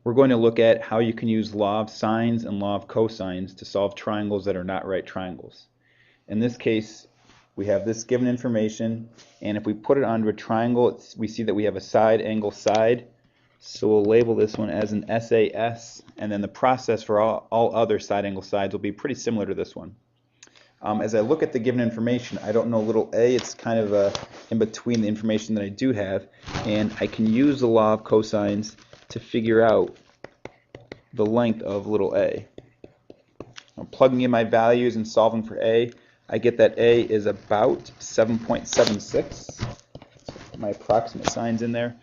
we're going to look at how you can use law of sines and law of cosines to solve triangles that are not right triangles. In this case, we have this given information, and if we put it onto a triangle, we see that we have a side angle side. So we'll label this one as an SAS, and then the process for all other side angle sides will be pretty similar to this one. As I look at the given information, I don't know little a. It's kind of in between the information that I do have, and I can use the law of cosines to figure out the length of little a. I'm plugging in my values and solving for a. I get that a is about 7.76. Put my approximate signs in there.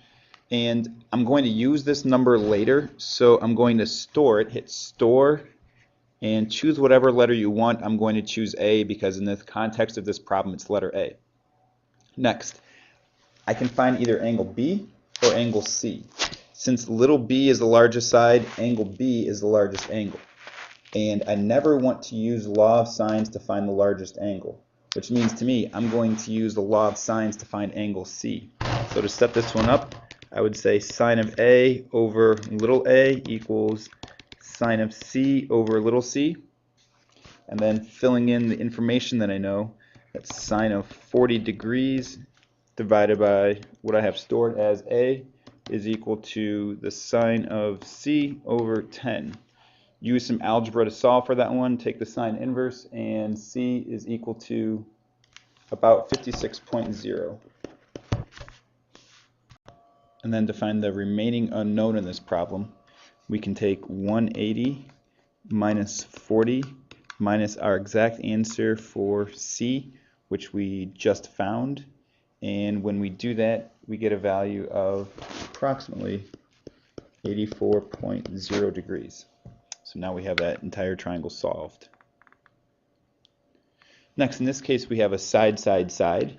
And I'm going to use this number later, so I'm going to store it, hit store, and choose whatever letter you want. I'm going to choose A because in the context of this problem it's letter A. Next, I can find either angle B or angle C. Since little b is the largest side, angle B is the largest angle. And I never want to use law of sines to find the largest angle, which means to me I'm going to use the law of sines to find angle C. So to set this one up, I would say sine of A over little a equals sine of C over little c. And then filling in the information that I know, that's sine of 40 degrees divided by what I have stored as A is equal to the sine of C over 10. Use some algebra to solve for that one. Take the sine inverse, and C is equal to about 56.0. And then to find the remaining unknown in this problem, we can take 180 minus 40 minus our exact answer for C, which we just found. And when we do that, we get a value of approximately 84.0 degrees. So now we have that entire triangle solved. Next, in this case, we have a side, side, side.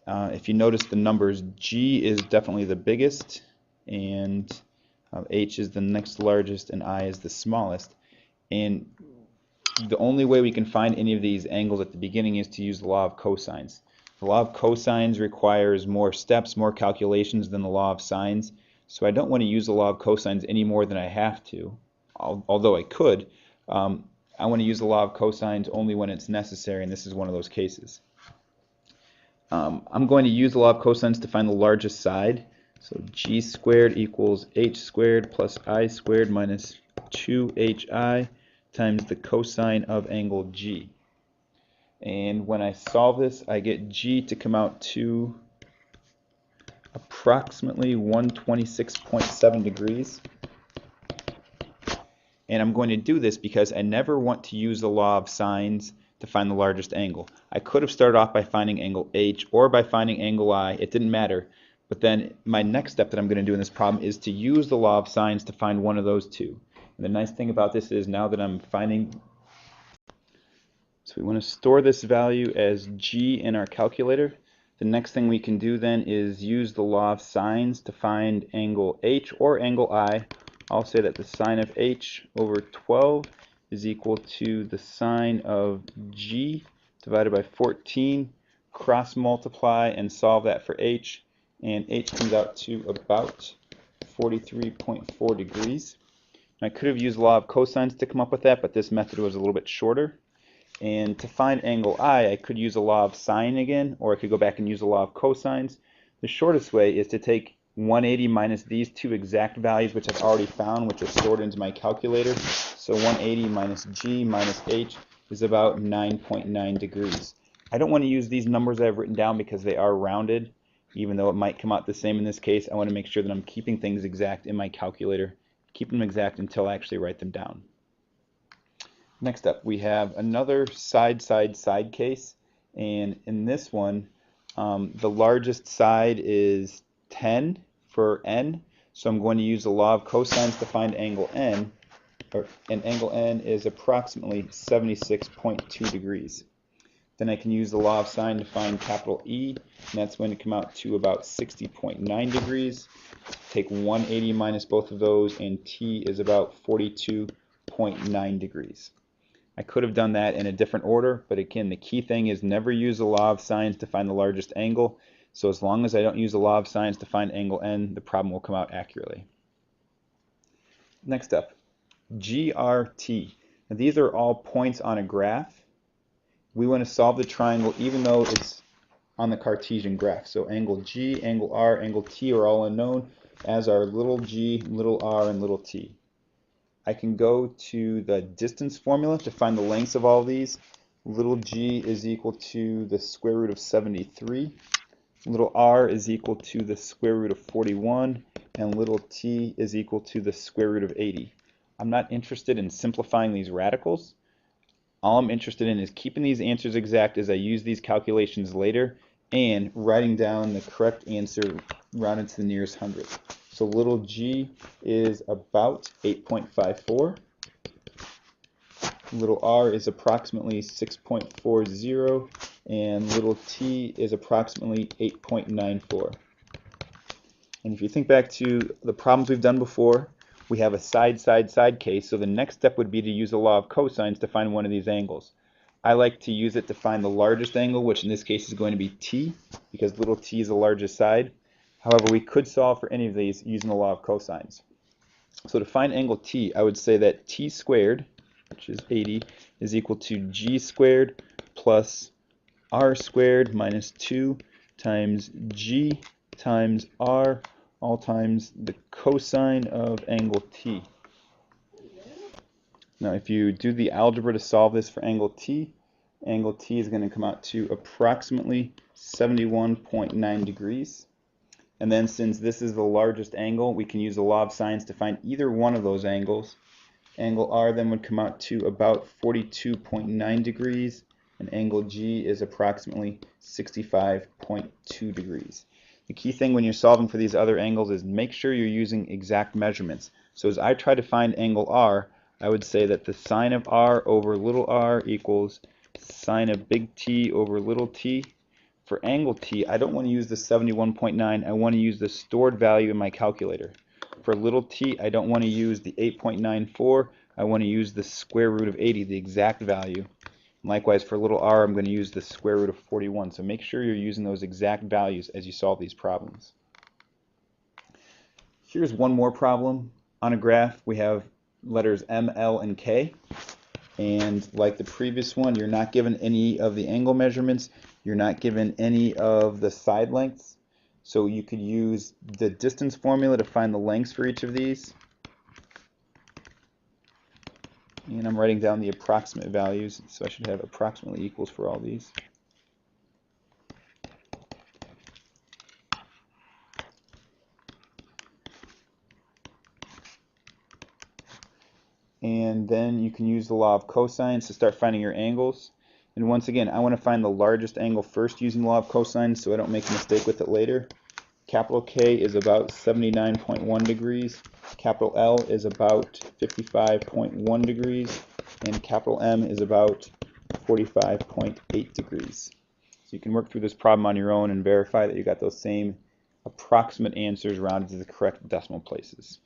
If you notice the numbers, G is definitely the biggest, and H is the next largest, and I is the smallest. And the only way we can find any of these angles at the beginning is to use the law of cosines. The law of cosines requires more steps, more calculations than the law of sines. So I don't want to use the law of cosines any more than I have to, although I could. I want to use the law of cosines only when it's necessary, and this is one of those cases. I'm going to use the law of cosines to find the largest side. So g squared equals h squared plus I squared minus 2hi times the cosine of angle G. And when I solve this, I get G to come out to approximately 126.7 degrees. And I'm going to do this because I never want to use the law of sines to find the largest angle. I could have started off by finding angle H or by finding angle I. It didn't matter. But then my next step that I'm going to do in this problem is to use the law of sines to find one of those two. And the nice thing about this is now that I'm finding... So we want to store this value as G in our calculator. The next thing we can do then is use the law of sines to find angle H or angle I. I'll say that the sine of H over 12 is equal to the sine of G divided by 14. Cross multiply and solve that for H, and H comes out to about 43.4 degrees. I could have used the law of cosines to come up with that, but this method was a little bit shorter. And to find angle I could use the law of sine again, or I could go back and use the law of cosines. The shortest way is to take 180 minus these two exact values, which I've already found, which are stored into my calculator. So 180 minus G minus H is about 9.9 degrees. I don't want to use these numbers I've written down because they are rounded. Even though it might come out the same in this case, I want to make sure that I'm keeping things exact in my calculator. Keep them exact until I actually write them down. Next up, we have another side, side, side case. And in this one, the largest side is 10 for n. So I'm going to use the law of cosines to find angle n. And angle n is approximately 76.2 degrees. Then I can use the law of sine to find capital E, and that's going to come out to about 60.9 degrees. Take 180 minus both of those, and T is about 42.9 degrees. I could have done that in a different order, but again, the key thing is never use the law of sines to find the largest angle. So as long as I don't use the law of sines to find angle n, the problem will come out accurately. Next up, GRT. Now these are all points on a graph. We want to solve the triangle even though it's on the Cartesian graph. So angle G, angle R, angle T are all unknown, as are little g, little r, and little t. I can go to the distance formula to find the lengths of all these. Little g is equal to the square root of 73. Little r is equal to the square root of 41. And little t is equal to the square root of 80. I'm not interested in simplifying these radicals. All I'm interested in is keeping these answers exact as I use these calculations later and writing down the correct answer rounded to the nearest hundredth. So little g is about 8.54. Little r is approximately 6.40, and little t is approximately 8.94. And if you think back to the problems we've done before, we have a side, side, side case, so the next step would be to use the law of cosines to find one of these angles. I like to use it to find the largest angle, which in this case is going to be t, because little t is the largest side. However, we could solve for any of these using the law of cosines. So to find angle t, I would say that t squared, which is 80, is equal to g squared plus r squared minus 2 times g times r, all times the cosine of angle t. Now if you do the algebra to solve this for angle t is going to come out to approximately 71.9 degrees. And then since this is the largest angle, we can use the law of sines to find either one of those angles. Angle r then would come out to about 42.9 degrees, and angle g is approximately 65.2 degrees. The key thing when you're solving for these other angles is make sure you're using exact measurements. So as I try to find angle r, I would say that the sine of r over little r equals sine of big T over little t. For angle t, I don't want to use the 71.9, I want to use the stored value in my calculator. For little t, I don't want to use the 8.94, I want to use the square root of 80, the exact value. Likewise, for little r, I'm going to use the square root of 41. So make sure you're using those exact values as you solve these problems. Here's one more problem. On a graph, we have letters M, L, and K. And like the previous one, you're not given any of the angle measurements. You're not given any of the side lengths. So you could use the distance formula to find the lengths for each of these. And I'm writing down the approximate values, so I should have approximately equals for all these. And then you can use the law of cosines to start finding your angles. And once again, I want to find the largest angle first using the law of cosines so I don't make a mistake with it later. Capital K is about 79.1 degrees. Capital L is about 55.1 degrees. And capital M is about 45.8 degrees. So you can work through this problem on your own and verify that you got those same approximate answers rounded to the correct decimal places.